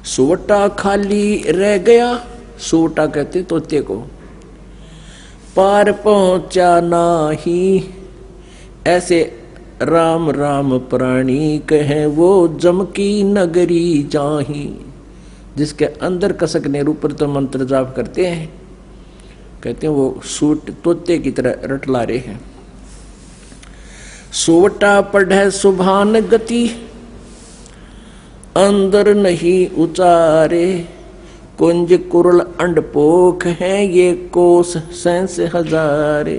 सोवटा खाली रह गया, सोवटा कहते तोते को, पार पहुंचा नाही। ऐसे राम राम प्राणी कहे वो जम की नगरी जाही। जिसके अंदर कसक नेहरू पर तो मंत्र जाप करते हैं, कहते हैं वो सूट तोते की तरह रटला रहे हैं। सोवटा पढ़े सुभान गति, अंदर नहीं उचारे। कुंज कुरल अंडपोख है ये कोस सैंस हजारे।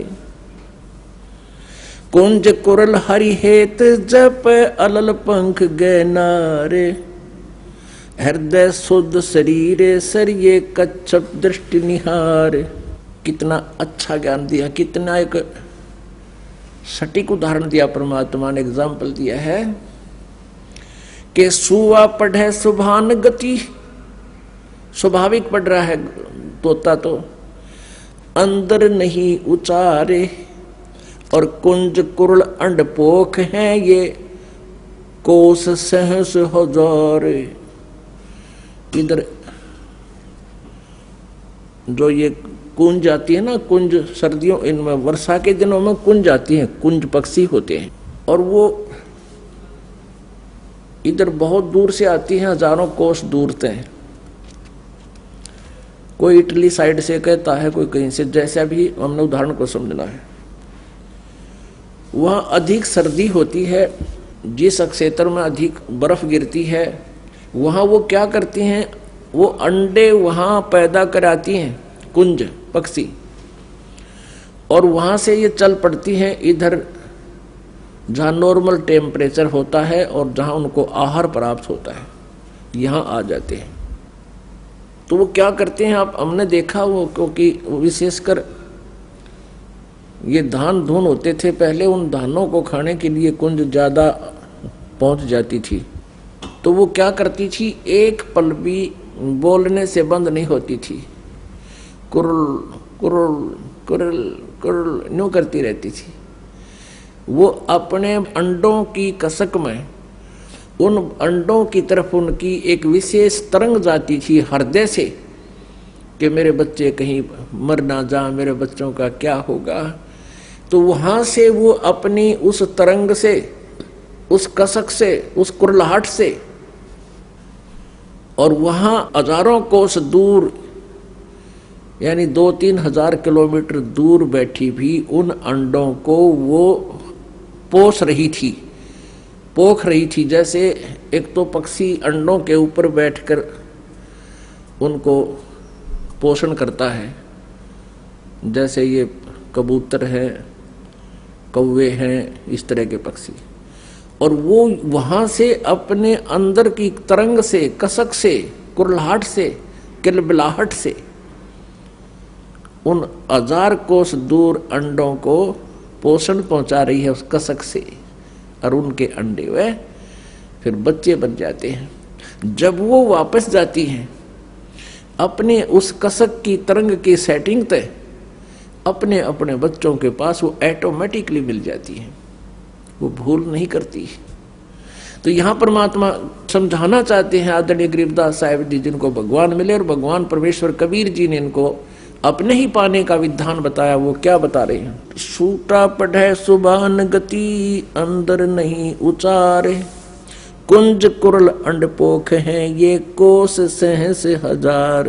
कुंज कुरल हरि हेत जप अलल पंख गैनारे। हृदय शुद्ध शरीर सर ये कच्छप दृष्टि निहार। कितना अच्छा ज्ञान दिया, कितना एक सटीक उदाहरण दिया परमात्मा ने, एग्जाम्पल दिया है कि सुआ पढ़े सुभान गति, स्वाभाविक पढ़ रहा है तोता तो, अंदर नहीं उचारे। और कुंज कुरल अंडपोख है ये कोस सहस हजार। इधर जो ये कुंज आती है ना, कुंज सर्दियों इनमें वर्षा के दिनों में कुंज आती है, कुंज पक्षी होते हैं और वो इधर बहुत दूर से आती हैं, हजारों कोस दूर से। कोई इटली साइड से कहता है, कोई कहीं से, जैसा भी हमने उदाहरण को समझना है। वहाँ अधिक सर्दी होती है, जिस क्षेत्र में अधिक बर्फ गिरती है वहाँ वो क्या करती हैं, वो अंडे वहाँ पैदा कराती हैं, कुंज पक्षी, और वहाँ से ये चल पड़ती हैं इधर जहाँ नॉर्मल टेम्परेचर होता है और जहाँ उनको आहार प्राप्त होता है, यहाँ आ जाते हैं। तो वो क्या करते हैं, आप हमने देखा वो, क्योंकि विशेषकर ये धान धुन होते थे पहले, उन धानों को खाने के लिए कुंज ज़्यादा पहुँच जाती थी। तो वो क्या करती थी, एक पल भी बोलने से बंद नहीं होती थी, कुरल कुरल कुरल कुरल यूँ करती रहती थी। वो अपने अंडों की कसक में उन अंडों की तरफ उनकी एक विशेष तरंग जाती थी हृदय से कि मेरे बच्चे कहीं मर ना जा, मेरे बच्चों का क्या होगा। तो वहाँ से वो अपनी उस तरंग से, उस कसक से, उस कुरलाहट से, और वहाँ हजारों कोस दूर यानी 2-3 हजार किलोमीटर दूर बैठी भी उन अंडों को वो पोष रही थी, पोख रही थी। जैसे एक तो पक्षी अंडों के ऊपर बैठकर उनको पोषण करता है, जैसे ये कबूतर है, कौवे हैं, इस तरह के पक्षी, और वो वहाँ से अपने अंदर की तरंग से, कसक से, कुरलाहट से, किलबिलाहट से उन 1000 कोस दूर अंडों को पोषण पहुंचा रही है उस कसक से, और उनके अंडे वे फिर बच्चे बन जाते हैं। जब वो वापस जाती हैं अपने उस कसक की तरंग की सेटिंग तय, अपने अपने बच्चों के पास वो ऑटोमेटिकली मिल जाती है, वो भूल नहीं करती। तो यहाँ परमात्मा समझाना चाहते हैं आदरणीय गरीबदास साहिब जी, जिनको भगवान मिले, और भगवान परमेश्वर कबीर जी ने इनको अपने ही पाने का विधान बताया। वो क्या बता रहे हैं, सूटा पढ़े सुबान गति, अंदर नहीं उचारे। कुंज कुरल अंडपोख हैं ये कोस सहस हजार।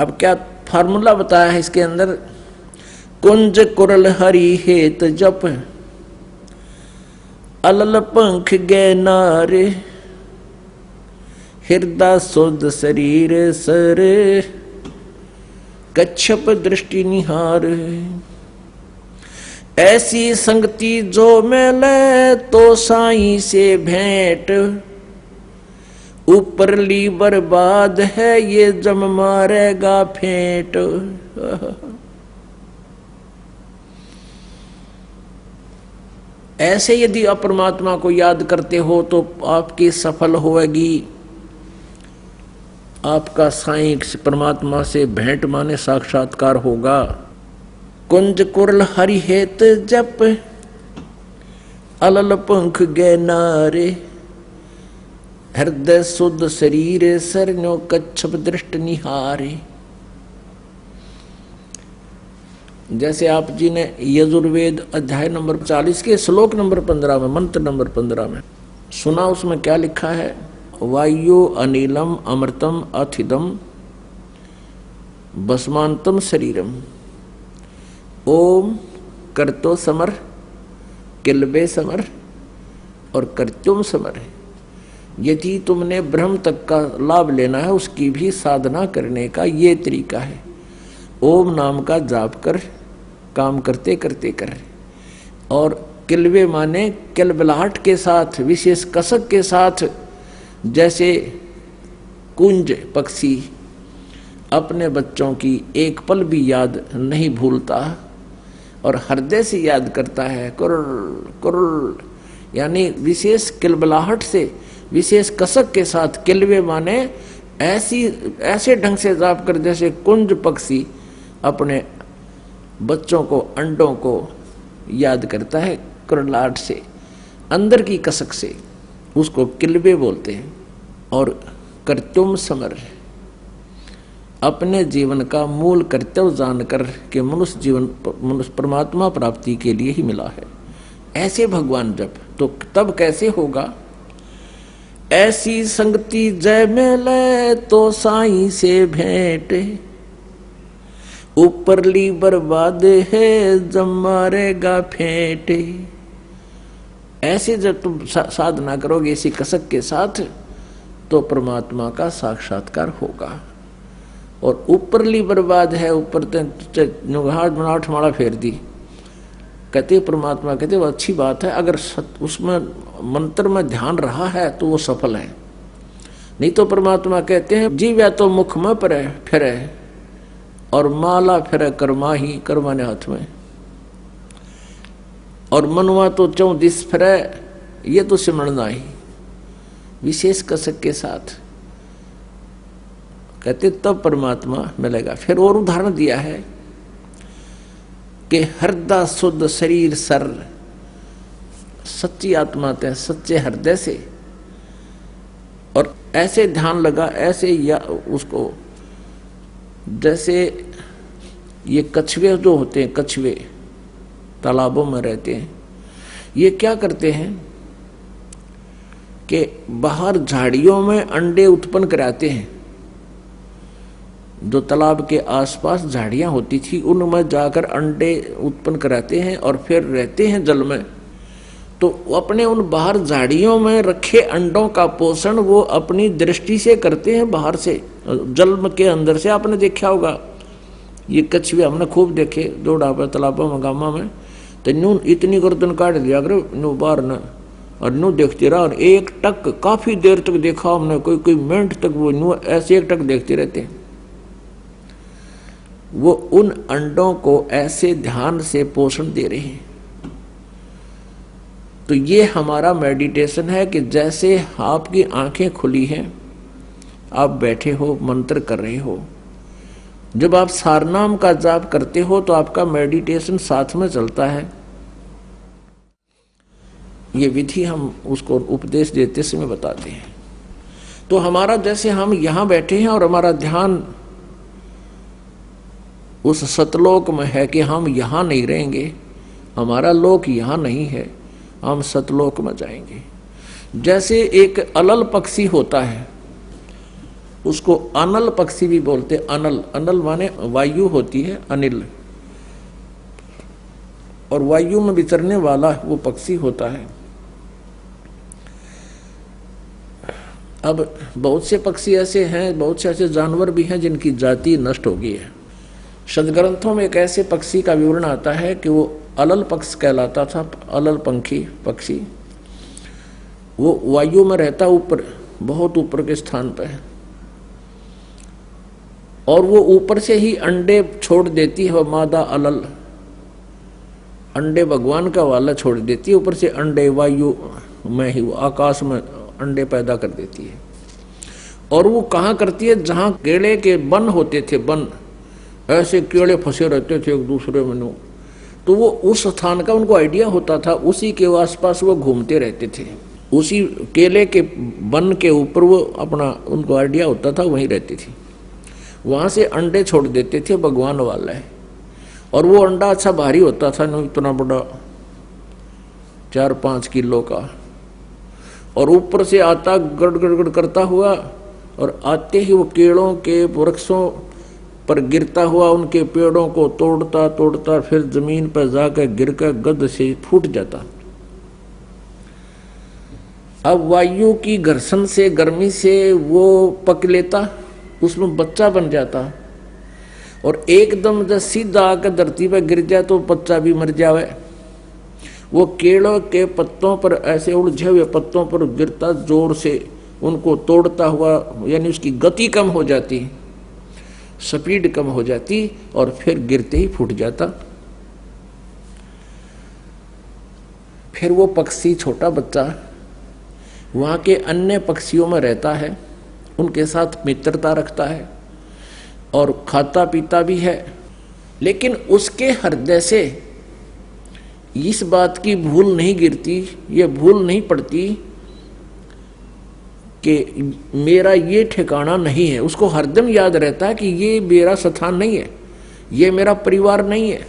अब क्या फार्मूला बताया है इसके अंदर, कुंज कुरल हरि हेत जप अलल पंख गैनारे। हृदय शुद्ध शरीर सर कच्छप दृष्टि निहार। ऐसी संगति जो मिले तो साईं से भेंट, ऊपरली बर्बाद है ये जम मारेगा फेंट। ऐसे यदि आप परमात्मा को याद करते हो तो आपकी सफल होगी, आपका साईं परमात्मा से भेंट माने साक्षात्कार होगा। कुंज कुरल हरि हेत जप अलल पंख गैनारे। हृदय शुद्ध शरीर सरन्यो कच्छप दृष्ट निहारे। जैसे आप जी ने यजुर्वेद अध्याय नंबर 40 के श्लोक नंबर 15 में, मंत्र नंबर 15 में सुना, उसमें क्या लिखा है? वायु अनिलम अमृतम अथिदम भस्मांतम शरीरम ओम करतो समर किलबे समर और कर्त्युम समर। यदि तुमने ब्रह्म तक का लाभ लेना है, उसकी भी साधना करने का ये तरीका है। ओम नाम का जाप कर, काम करते करते कर। और किलबे माने किलबिलाहट के साथ, विशेष कसक के साथ, जैसे कुंज पक्षी अपने बच्चों की एक पल भी याद नहीं भूलता और हृदय से याद करता है, कुरुल कुरुल, यानी विशेष किलबिलाहट से, विशेष कसक के साथ। किलबे माने ऐसे ढंग से जाप कर जैसे कुंज पक्षी अपने बच्चों को, अंडों को याद करता है कुरलाहट से, अंदर की कसक से, उसको किलबे बोलते हैं। और कर्तुम समर, अपने जीवन का मूल कर्तव्य जानकर के मनुष्य जीवन मनुष्य परमात्मा प्राप्ति के लिए ही मिला है। ऐसे भगवान जब, तो तब कैसे होगा? ऐसी संगति जय मिले तो साईं से भेंट, ऊपरली बर्बाद है जब मारेगा फेंट। ऐसे जब तुम साधना करोगे इसी कसक के साथ, तो परमात्मा का साक्षात्कार होगा। और ऊपरली बर्बाद है, ऊपर हाथ माला फेर दी, कहते परमात्मा कहते वो अच्छी बात है, अगर उसमें मंत्र में ध्यान रहा है तो वो सफल है। नहीं तो परमात्मा कहते हैं जीव या तो मुख में परे फिरे और माला फिरे कर्मा ही, कर्मा ने हाथ में, और मनुआ तो चौ दिस फिरे, ये तो सिमरना ही। विशेष कसक के साथ कहते तब परमात्मा मिलेगा। फिर और उदाहरण दिया है कि हृदय शुद्ध शरीर सर, सच्ची आत्मा ते सच्चे हृदय से, और ऐसे ध्यान लगा, ऐसे या उसको, जैसे ये कछुए जो होते हैं, कछुए तालाबों में रहते हैं, ये क्या करते हैं कि बाहर झाड़ियों में अंडे उत्पन्न कराते हैं। जो तालाब के आसपास झाड़ियां होती थी उनमें जाकर अंडे उत्पन्न कराते हैं और फिर रहते हैं जल में। तो अपने उन बाहर झाड़ियों में रखे अंडों का पोषण वो अपनी दृष्टि से करते हैं, बाहर से, जल के अंदर से। आपने देखा होगा ये कछुए, हमने खूब देखे दौड़ा पर तालाबों में, गामा में, तो न्यू इतनी गर्दन काट दिया कर न्यू बाहर न, और न्यू देखते रहा, और एक टक काफी देर तक देखा हमने, कोई मिनट तक वो न्यू ऐसे एक टक देखते रहते हैं। वो उन अंडों को ऐसे ध्यान से पोषण दे रहे हैं। तो ये हमारा मेडिटेशन है कि जैसे आपकी आंखें खुली हैं, आप बैठे हो, मंत्र कर रहे हो, जब आप सारनाम का जाप करते हो तो आपका मेडिटेशन साथ में चलता है। ये विधि हम उसको उपदेश देते समय बताते हैं। तो हमारा, जैसे हम यहां बैठे हैं और हमारा ध्यान उस सतलोक में है कि हम यहां नहीं रहेंगे, हमारा लोक यहां नहीं है, हम सतलोक में जाएंगे। जैसे एक अलल पक्षी होता है, उसको अनल पक्षी भी बोलते। अनल, अनल माने वायु होती है, अनिल, और वायु में विचरने वाला वो पक्षी होता है। अब बहुत से पक्षी ऐसे हैं, बहुत से ऐसे जानवर भी हैं जिनकी जाति नष्ट हो गई है। सदग्रंथों में एक ऐसे पक्षी का विवरण आता है कि वो अलल पक्ष कहलाता था, अलल पंखी पक्षी। वो वायु में रहता, ऊपर, बहुत ऊपर के स्थान पर है, और वो ऊपर से ही अंडे छोड़ देती है। वो मादा अलल अंडे भगवान का वाला छोड़ देती है, ऊपर से अंडे वायु में ही, आकाश में अंडे पैदा कर देती है। और वो कहाँ करती है? जहाँ केले के वन होते थे, वन, ऐसे केले फंसे रहते थे एक दूसरे में, तो वो उस स्थान का उनको आइडिया होता था, उसी के आसपास वो घूमते रहते थे। उसी केले के वन के ऊपर वो अपना उनको आइडिया होता था, वहीं रहती थी। वहाँ से अंडे छोड़ देते थे, भगवान वाला है। और वो अंडा अच्छा भारी होता था, नहीं इतना बड़ा 4-5 किलो का, और ऊपर से आता गड़गड़ करता हुआ, और आते ही वो केलों के वृक्षों पर गिरता हुआ उनके पेड़ों को तोड़ता तोड़ता फिर जमीन पर जाकर गिरकर गद से फूट जाता। अब वायु की घर्षण से, गर्मी से वो पक लेता, उसमें बच्चा बन जाता, और एकदम जब सीधा आकर धरती पर गिर जाए तो बच्चा भी मर जावे। वो केलों के पत्तों पर, ऐसे उलझे हुए पत्तों पर गिरता, जोर से उनको तोड़ता हुआ, यानी उसकी गति कम हो जाती, स्पीड कम हो जाती, और फिर गिरते ही फूट जाता। फिर वो पक्षी, छोटा बच्चा, वहाँ के अन्य पक्षियों में रहता है, उनके साथ मित्रता रखता है और खाता पीता भी है। लेकिन उसके हृदय से इस बात की भूल नहीं गिरती, ये भूल नहीं पड़ती कि मेरा ये ठिकाना नहीं है। उसको हरदम याद रहता है कि ये मेरा स्थान नहीं है, ये मेरा परिवार नहीं है,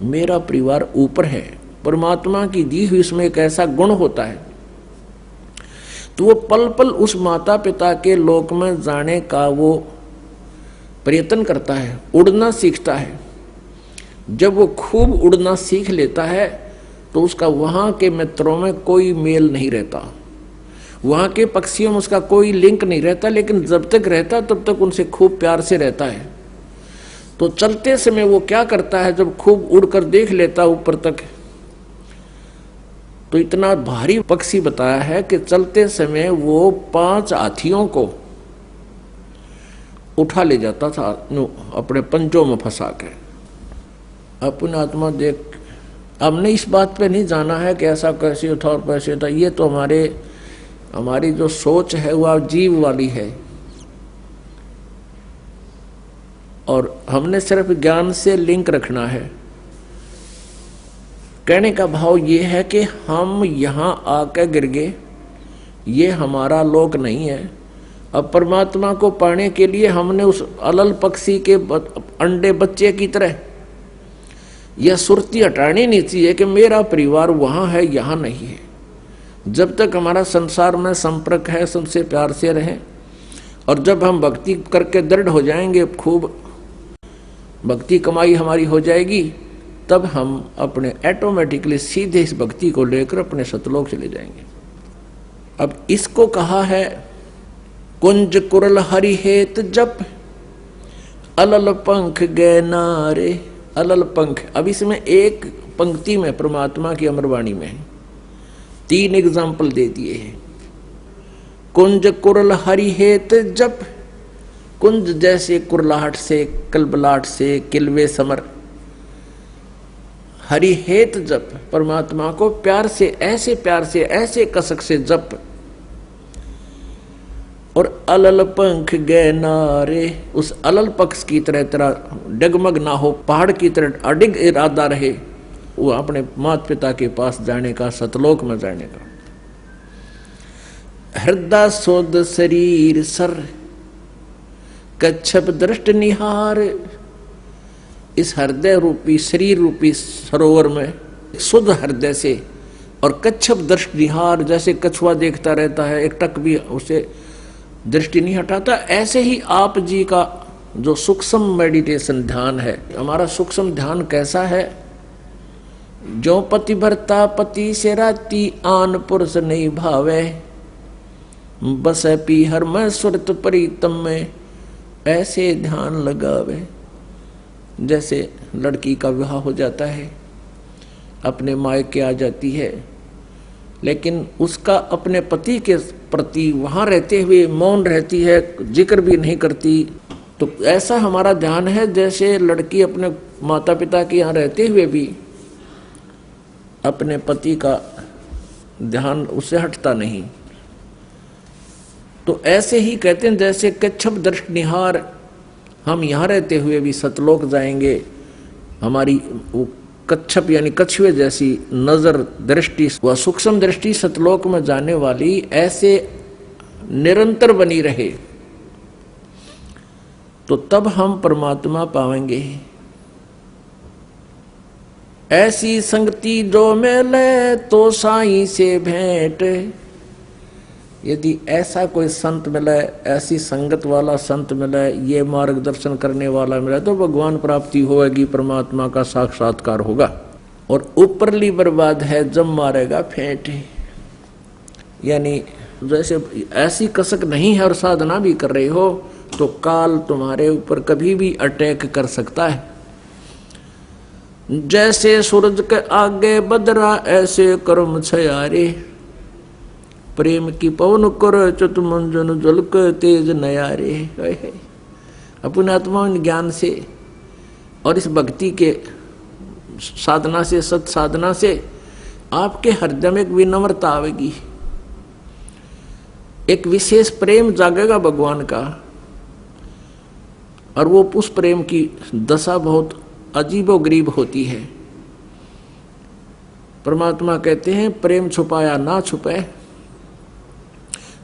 मेरा परिवार ऊपर है। परमात्मा की दी हुई इसमें एक ऐसा गुण होता है, तो वो पल पल उस माता पिता के लोक में जाने का वो प्रयत्न करता है, उड़ना सीखता है। जब वो खूब उड़ना सीख लेता है तो उसका वहाँ के मित्रों में कोई मेल नहीं रहता, वहाँ के पक्षियों में उसका कोई लिंक नहीं रहता, लेकिन जब तक रहता तब तक उनसे खूब प्यार से रहता है। तो चलते समय वो क्या करता है, जब खूब उड़कर देख लेता ऊपर तक, तो इतना भारी पक्षी बताया है कि चलते समय वो 5 हाथियों को उठा ले जाता था अपने पंजों में फंसा के। अपनी आत्मा देख, हमने इस बात पे नहीं जाना है कि ऐसा कैसे था और कैसे था, ये तो हमारी जो सोच है वह जीव वाली है, और हमने सिर्फ ज्ञान से लिंक रखना है। कहने का भाव ये है कि हम यहाँ आकर गिर गए, ये हमारा लोक नहीं है। अब परमात्मा को पाने के लिए हमने उस अलल पक्षी के अंडे बच्चे की तरह यह सुरती हटानी नहीं चाहिए कि मेरा परिवार वहाँ है, यहाँ नहीं है। जब तक हमारा संसार में संपर्क है, सबसे प्यार से रहें, और जब हम भक्ति करके दृढ़ हो जाएंगे, खूब भक्ति कमाई हमारी हो जाएगी, तब हम अपने ऑटोमेटिकली सीधे इस भक्ति को लेकर अपने सतलोक चले जाएंगे। अब इसको कहा है कुंज कुरल हरि हेत जप, अलल पंख गए नारे। अलल पंख, अब इसमें एक पंक्ति में परमात्मा की अमरवाणी में 3 एग्जाम्पल दे दिए हैं। कुंज कुरल हरि हेत जप, कुंज जैसे कुरलाहट से, कलबलाहट से, किलवे समर, हरि हेत जप, परमात्मा को प्यार से, ऐसे कसक से जप। और अलल पंख गए नारे, उस अलल पक्ष की तरह डगमग ना हो, पहाड़ की तरह अडिग इरादा रहे, वो अपने माता पिता के पास जाने का, सतलोक में जाने का। हृदय सोद शरीर सर, कच्छप दृष्ट निहार। इस हृदय रूपी, शरीर रूपी सरोवर में शुद्ध हृदय से, और कच्छप दृष्ट निहार, जैसे कछुआ देखता रहता है, एक टक भी उसे दृष्टि नहीं हटाता, ऐसे ही आप जी का जो सूक्ष्म मेडिटेशन ध्यान है। हमारा सूक्ष्म ध्यान कैसा है? जो पति भरता पति से राती, आन पुरुष नहीं भावे, बस पी हर मैं सुरत प्रीतम में, ऐसे ध्यान लगावे। जैसे लड़की का विवाह हो जाता है, अपने मायके आ जाती है, लेकिन उसका अपने पति के प्रति वहाँ रहते हुए मौन रहती है, जिक्र भी नहीं करती। तो ऐसा हमारा ध्यान है जैसे लड़की अपने माता पिता के यहाँ रहते हुए भी अपने पति का ध्यान उससे हटता नहीं। तो ऐसे ही कहते हैं जैसे कच्छप दृष्ट निहार, हम यहाँ रहते हुए भी सतलोक जाएंगे, हमारी कच्छप यानी कछुए जैसी नजर दृष्टि, वह सूक्ष्म दृष्टि सतलोक में जाने वाली ऐसे निरंतर बनी रहे, तो तब हम परमात्मा पाएंगे। ऐसी संगति जो मिले तो साईं से भेंट, यदि ऐसा कोई संत मिले, ऐसी संगत वाला संत मिले, ये मार्गदर्शन करने वाला मिले, तो भगवान प्राप्ति होगी, परमात्मा का साक्षात्कार होगा। और ऊपरली बर्बाद है जब मारेगा फेंट, यानी जैसे ऐसी कसक नहीं है और साधना भी कर रहे हो तो काल तुम्हारे ऊपर कभी भी अटैक कर सकता है। जैसे सूरज के आगे बदरा ऐसे कर्म छयारे, प्रेम की पवन कर चुत मंजन जलक तेज नयारे। अपने आत्मा ज्ञान से और इस भक्ति के साधना से, सत साधना से आपके हृदय में एक विनम्रता आवेगी, एक विशेष प्रेम जागेगा भगवान का, और वो उस प्रेम की दशा बहुत अजीबोगरीब होती है। परमात्मा कहते हैं प्रेम छुपाया ना छुपे,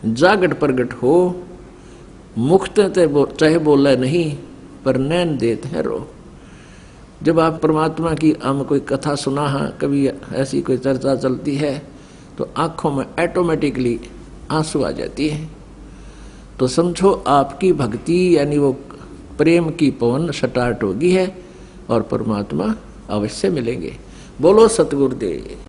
जागट प्रगट हो, मुक्त चाहे बोले नहीं पर नैन देते हैं रो। जब आप परमात्मा की हम कोई कथा सुना है, कभी ऐसी कोई चर्चा चलती है, तो आंखों में ऑटोमेटिकली आंसू आ जाती है। तो समझो आपकी भक्ति यानी वो प्रेम की पवन स्टार्ट होगी है और परमात्मा अवश्य मिलेंगे। बोलो सतगुरुदेव।